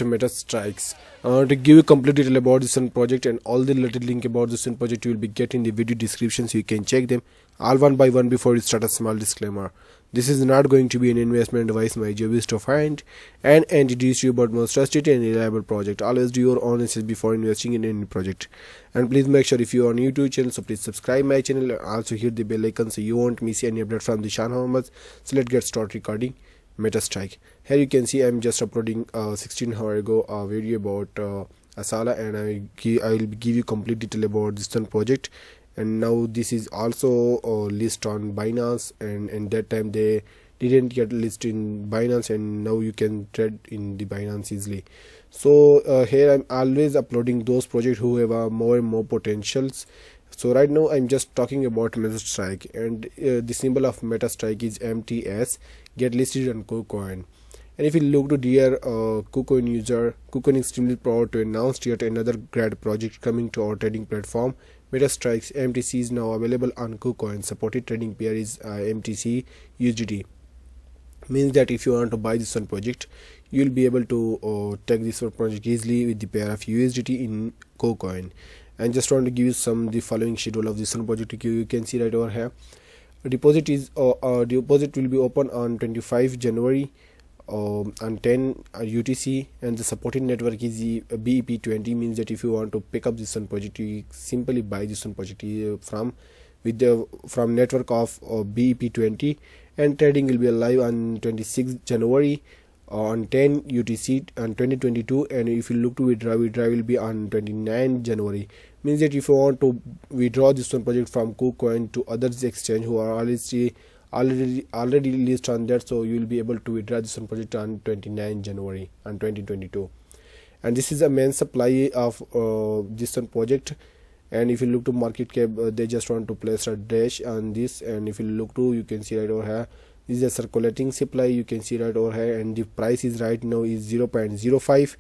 MetaStrikes. To give you complete detail about this one project and all the related link about this one project, you will be getting the video description, so you can check them all one by one. Before you start, a small disclaimer: this is not going to be an investment advice. My job is to find and introduce you about most trusted and reliable project. Always do your own research before investing in any project. And please make sure, if you are new to the channel, so please subscribe my channel and also hit the bell icon so you won't miss any update from the Zeeshan Hurmaz. So let's get started recording MetaStrike. Here you can see I'm just uploading 16 hours ago a video about Asala, and I will give you complete detail about this one project. And now this is also list on Binance, and that time they didn't get list in Binance, and now you can trade in the Binance easily. So here I'm always uploading those projects who have more and more potentials. So right now I'm just talking about METASTRIKE, and the symbol of METASTRIKE is MTS, get listed on KuCoin. And if you look to dear KuCoin user, KuCoin is extremely proud to announce yet another great project coming to our trading platform. METASTRIKE's MTC is now available on KuCoin. Supported trading pair is MTC USDT. Means that if you want to buy this one project, you will be able to take this one project easily with the pair of USDT in KuCoin. And just want to give you the following schedule of this one project. You can see right over here. Deposit will be open on 25 January on 10 UTC, and the supporting network is the BEP20. Means that if you want to pick up this one project, you simply buy this one project from network of BEP20, and trading will be live on 26 January on 10 UTC on 2022. And if you look to withdraw will be on 29 January. Means that if you want to withdraw this one project from KuCoin to others exchange who are already list on that, so you will be able to withdraw this one project on 29 January on 2022. And this is a main supply of this one project. And if you look to market cap, they just want to place a dash on this. And if you look to, you can see right over here, this is a circulating supply, you can see right over here, and the price is right now is 0.05.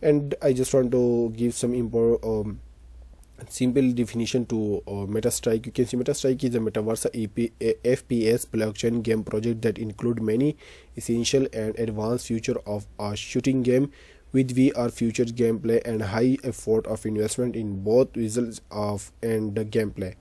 And I just want to give some simple definition to MetaStrike. You can see MetaStrike is a Metaverse FPS Blockchain Game project that include many essential and advanced features of a shooting game with VR features, gameplay, and high effort of investment in both visuals and the gameplay.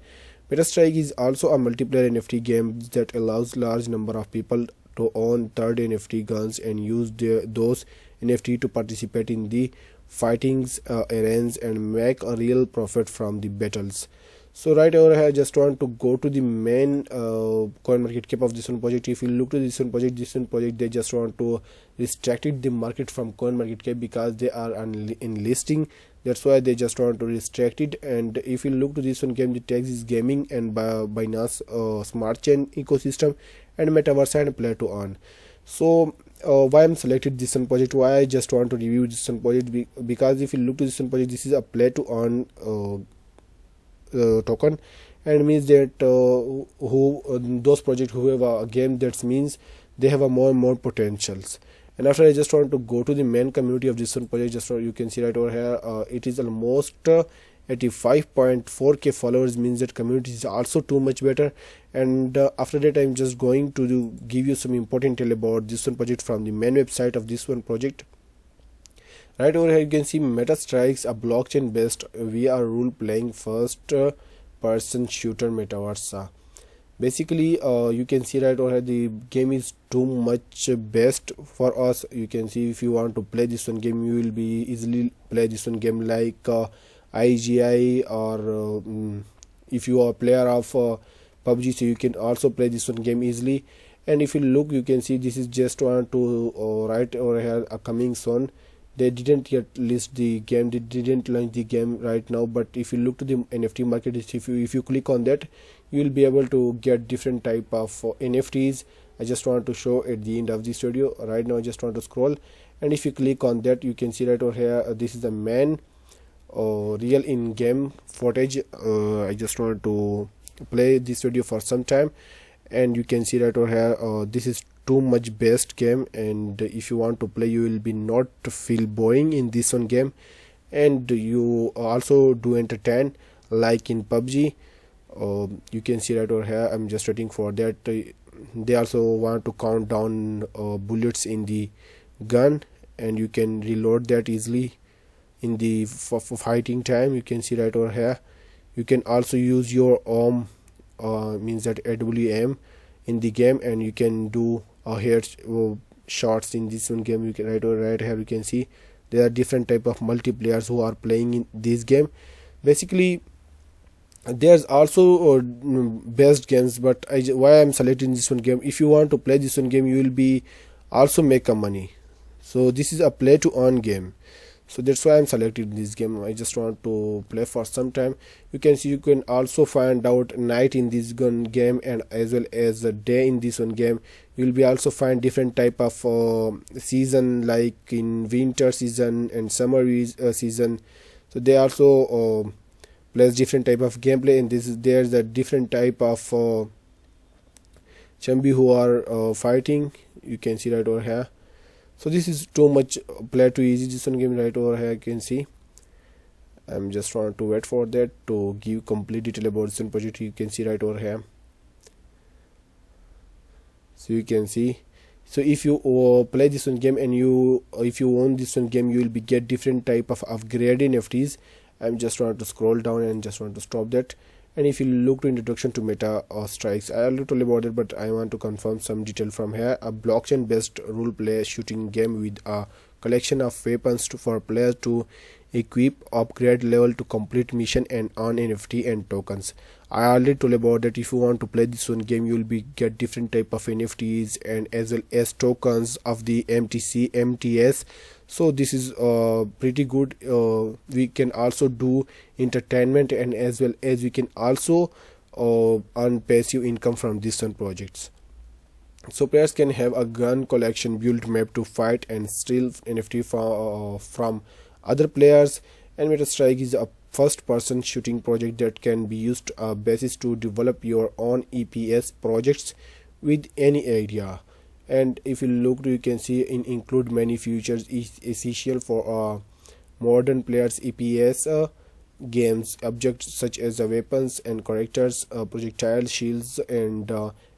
METASTRIKE is also a multiplayer NFT game that allows large number of people to own third NFT guns and use those NFT to participate in the fightings, arenas, and make a real profit from the battles. So right over here, I just want to go to the main coin market cap of this one project. If you look to this one project, they just want to restrict the market from coin market cap because they are in listing. That's why they just want to restrict it. And if you look to this one game, the tags is gaming and Binance smart chain ecosystem and metaverse and play to earn. So why I'm selected this one project, why I just want to review this one project, because if you look to this one project, this is a play to earn token, and means that those projects who have a game, that means they have a more and more potentials. And after, I just want to go to the main community of this one project. Just you can see right over here, it is almost 85.4k followers. Means that community is also too much better. And after that, I'm just going to give you some important detail about this one project from the main website of this one project. Right over here, you can see METASTRIKE, a blockchain based VR role playing first person shooter metaverse. Basically, you can see right over here, the game is too much best for us. You can see if you want to play this one game, you will be easily play this one game like IGI, or if you are a player of PUBG, so you can also play this one game easily. And if you look, you can see this is just want to right over here a coming soon. They didn't yet list the game, they didn't launch the game right now, but if you look to the NFT market, if you click on that, you will be able to get different type of NFTs. I just want to show at the end of this video. Right now I just want to scroll, and if you click on that, you can see right over here, this is the main real in-game footage. I just want to play this video for some time, and you can see right over here, this is too much best game, and if you want to play, you will be not feel boring in this one game, and you also do entertain like in PUBG. You can see right over here, I'm just waiting for that. They also want to count down bullets in the gun, and you can reload that easily in the fighting time. You can see right over here. You can also use your means that AWM in the game, and you can do head shots in this one game. You can right here you can see there are different type of multiplayers who are playing in this game. Basically there's also best games, but why I'm selecting this one game, if you want to play this one game you will be also make a money. So this is a play to earn game, so that's why I'm selecting this game. I just want to play for some time. You can see you can also find out night in this gun game and as well as a day in this one game. You will be also find different type of season, like in winter season and summer season. So they also place different type of gameplay, and there's a different type of chambi who are fighting. You can see right over here. So this is too much play too easy, this one game right over here. You can see I'm just trying to wait for that to give complete detail about this one project. You can see right over here. So you can see, so if you play this one game and if you own this one game, you will be get different type of upgraded NFTs. I'm just trying to scroll down and just want to stop that. And if you look to introduction to METASTRIKE, I already told about it, but I want to confirm some detail from here. A blockchain based role play shooting game with a collection of weapons for players to equip, upgrade level to complete mission and earn NFT and tokens. I already told about that. If you want to play this one game, you will be get different type of NFTs and as well as tokens of the MTS. So this is pretty good. We can also do entertainment, and as well as we can also earn passive income from this one projects. So players can have a gun collection build map to fight and steal NFT from other players. And METASTRIKE is a first person shooting project that can be used a basis to develop your own EPS projects with any area. And if you look, you can see include many features is essential for modern players EPS games, objects such as weapons and characters, projectile shields and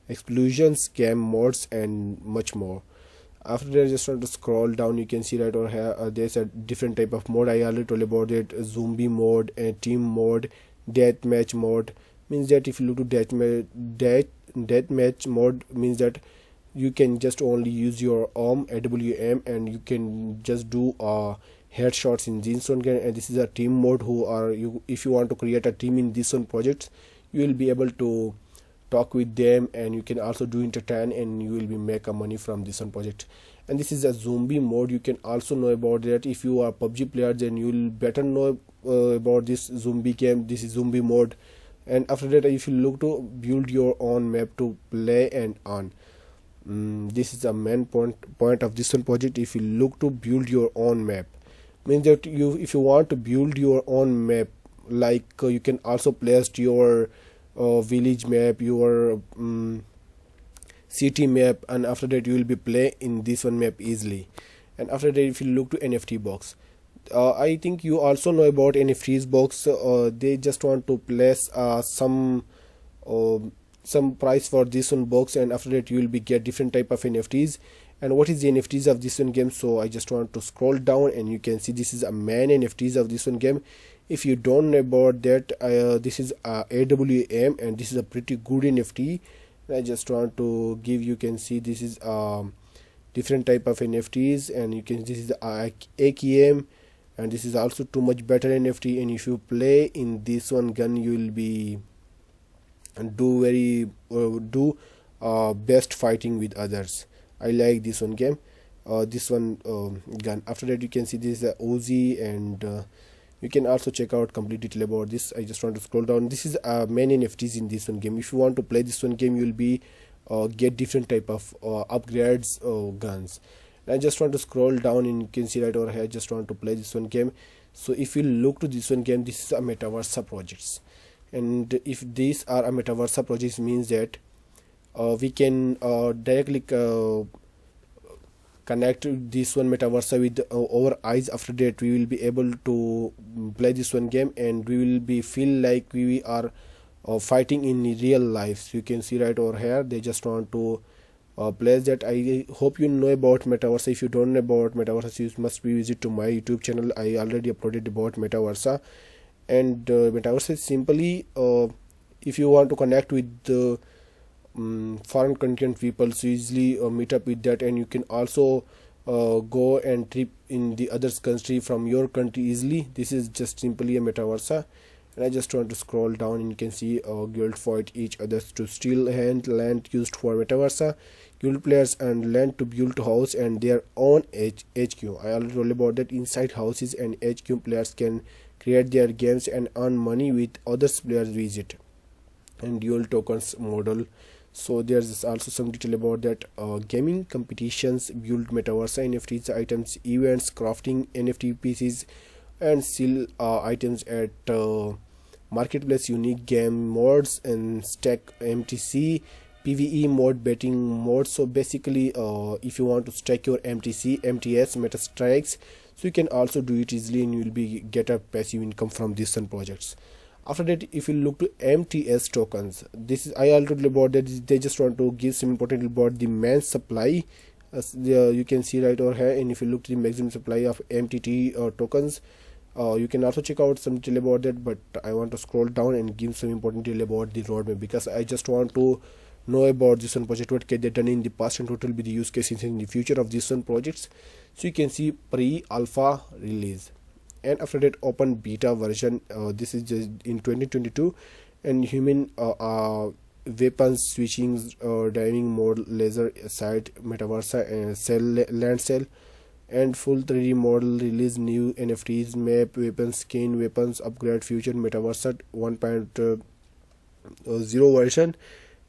explosions, game modes and much more. After that, just want to scroll down. You can see right over here there's a different type of mode. I already told about it. Zombie mode, team mode, deathmatch mode. Means that if you look to deathmatch mode, means that you can just only use your AWM and you can just do headshots in this one game. And this is a team mode who are you, if you want to create a team in this one project, you will be able to talk with them, and you can also do entertain, and you will be make a money from this one project. And this is a zombie mode. You can also know about that. If you are PUBG player, then you will better know about this zombie game. This is zombie mode. And after that, if you look to build your own map to play and earn, this is the main point of this one project. If you look to build your own map, means that if you want to build your own map, like you can also place your village map, your city map, and after that you will be play in this one map easily. And after that, if you look to NFT box, I think you also know about NFTs box. They just want to place some price for this one box, and after that you will be get different type of NFTs. And what is the NFTs of this one game? So I just want to scroll down, and you can see this is a main NFTs of this one game. If you don't know about that, this is AWM, and this is a pretty good NFT. And I just want to give, you can see this is different type of NFTs, and you can, this is AKM, and this is also too much better NFT. And if you play in this one gun, you will be and do best fighting with others. I like this one game, this one gun. After that, you can see this is Ozi, and you can also check out complete detail about this. I just want to scroll down. This is main NFTs in this one game. If you want to play this one game, you will be get different type of upgrades guns. And I just want to scroll down, and you can see right over here. I just want to play this one game. So if you look to this one game, this is a Metaverse projects, and if these are a Metaverse projects, means that we can directly connect this one Metaverse with our eyes. After that, we will be able to play this one game, and we will be feel like we are fighting in real life. So you can see right over here, they just want to players that I hope you know about Metaverse. If you don't know about Metaverse, you must be visit to my YouTube channel. I already uploaded about Metaverse. And Metaverse is simply if you want to connect with the foreign content people, so easily meet up with that, and you can also go and trip in the other country from your country easily. This is just simply a Metaverse. And I just want to scroll down, and you can see guild fight each other to steal land used for Metaverse. Guild players and land to build house and their own HQ. I already told about that. Inside houses and HQ, players can create their games and earn money with others players visit. And dual tokens model. So there's also some detail about that. Gaming competitions, build Metaverse NFTs, items, events, crafting NFT pieces, and sell items at marketplace, unique game modes, and stack MTC, PvE mode, betting mode. So basically if you want to stack your MTS METASTRIKEs, so you can also do it easily, and you will be get a passive income from these projects. After that, if you look to MTS tokens, this is I already about that. They just want to give some important about the main supply. You can see right over here, and if you look to the maximum supply of MTT tokens, you can also check out some detail about that. But I want to scroll down and give some important detail about the roadmap, because I just want to know about this one project, what can they done in the past, and what will be the use cases in the future of this one projects. So you can see pre-alpha release, and after that open beta version. This is just in 2022, and human weapons switching, diving mode, laser sight, Metaverse cell, land cell, and full 3D model release, new NFTs, map, weapons, skin, weapons, upgrade, future Metaverse 1.0 version.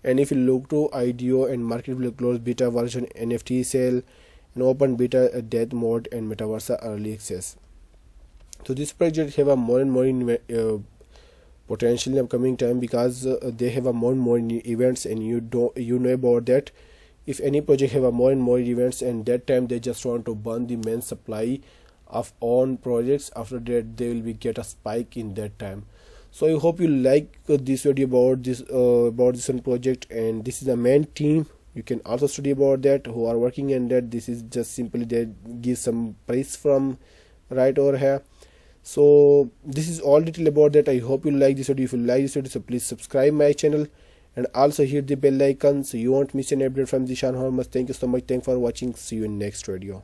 And if you look to IDO and marketplace closed beta version, NFT sale, and open beta death mode, and Metaverse early access. So this project have a more and more potential in upcoming time, because they have a more and more events, and you know about that. If any project have a more and more events, and that time they just want to burn the main supply of own projects, after that they will be get a spike in that time. So I hope you like this video about this one project, and this is the main team. You can also study about that who are working in that. This is just simply they give some price from right over here. So this is all detail about that. I hope you like this video. If you like this video, so please subscribe my channel, and also hit the bell icon so you won't miss an update from Zeeshan Hurmaz. Thank you so much. Thanks for watching. See you in next video.